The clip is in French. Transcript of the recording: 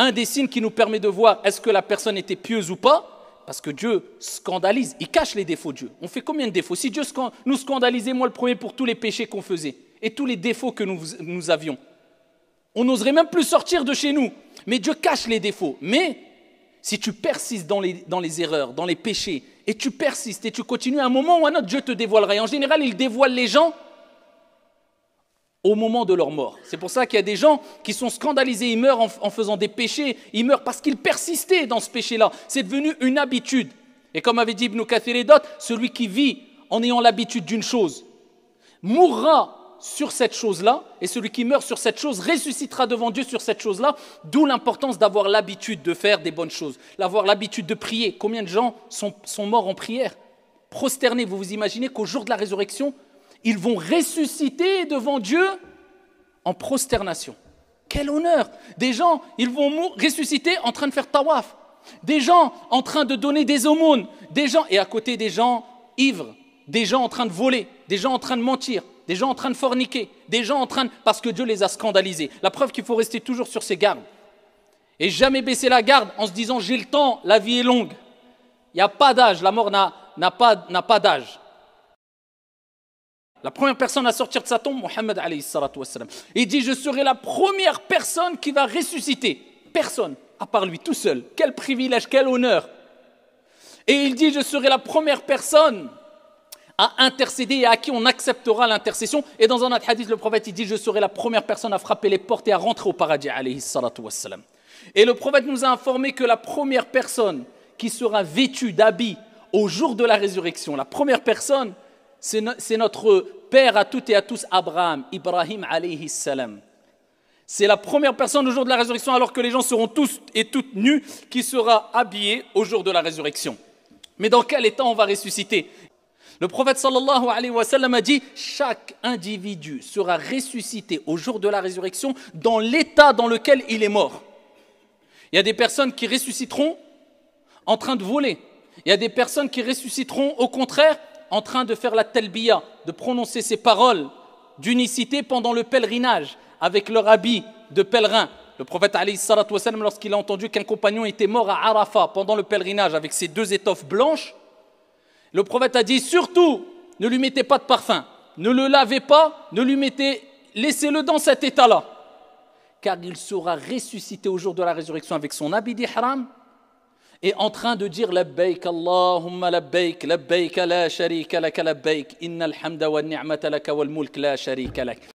un des signes qui nous permet de voir est-ce que la personne était pieuse ou pas, parce que Dieu scandalise, il cache les défauts de Dieu. On fait combien de défauts? Si Dieu nous scandalisait, moi le premier, pour tous les péchés qu'on faisait et tous les défauts que nous avions, on n'oserait même plus sortir de chez nous. Mais Dieu cache les défauts. Mais si tu persistes dans les erreurs, dans les péchés, et tu persistes et tu continues, à un moment ou à un autre, Dieu te dévoilera. Et en général, il dévoile les gens au moment de leur mort. C'est pour ça qu'il y a des gens qui sont scandalisés, ils meurent en faisant des péchés, ils meurent parce qu'ils persistaient dans ce péché-là. C'est devenu une habitude. Et comme avait dit Ibn Kathir et d'autres, celui qui vit en ayant l'habitude d'une chose mourra sur cette chose-là, et celui qui meurt sur cette chose ressuscitera devant Dieu sur cette chose-là, d'où l'importance d'avoir l'habitude de faire des bonnes choses, d'avoir l'habitude de prier. Combien de gens sont morts en prière, prosternés? Vous vous imaginez qu'au jour de la résurrection, ils vont ressusciter devant Dieu en prosternation. Quel honneur! Des gens, ils vont ressusciter en train de faire tawaf, des gens en train de donner des aumônes, des gens, et à côté des gens ivres, des gens en train de voler, des gens en train de mentir, des gens en train de forniquer, des gens en train de... parce que Dieu les a scandalisés. La preuve qu'il faut rester toujours sur ses gardes. Et jamais baisser la garde en se disant j'ai le temps, la vie est longue. Il n'y a pas d'âge, la mort n'a pas d'âge. La première personne à sortir de sa tombe, Mohammed alayhi salatu wassalam. Il dit je serai la première personne qui va ressusciter. Personne, à part lui, tout seul. Quel privilège, quel honneur. Et il dit je serai la première personne à intercéder et à qui on acceptera l'intercession. Et dans un autre hadith, le prophète il dit je serai la première personne à frapper les portes et à rentrer au paradis alayhi salatu wassalam. Et le prophète nous a informé que la première personne qui sera vêtue d'habits au jour de la résurrection, la première personne, c'est notre père à toutes et à tous, Abraham, Ibrahim alayhi salam. C'est la première personne au jour de la résurrection, alors que les gens seront tous et toutes nus, qui sera habillé au jour de la résurrection. Mais dans quel état on va ressusciter? Le prophète sallallahu alayhi wa sallam a dit chaque individu sera ressuscité au jour de la résurrection dans l'état dans lequel il est mort. Il y a des personnes qui ressusciteront en train de voler. Il y a des personnes qui ressusciteront au contraire en train de faire la talbiya, de prononcer ces paroles d'unicité pendant le pèlerinage avec leur habit de pèlerin. Le prophète alayhi salatu wa sallam, lorsqu'il a entendu qu'un compagnon était mort à Arafat pendant le pèlerinage avec ses deux étoffes blanches, le prophète a dit surtout ne lui mettez pas de parfum, ne le lavez pas, laissez-le dans cet état-là, car il sera ressuscité au jour de la résurrection avec son habit d'ihram et en train de dire labbaik Allahumma labbaik, labbaik la sharika laka labbaik, innal hamda wa ni'mata laka wal mulk la sharika lak.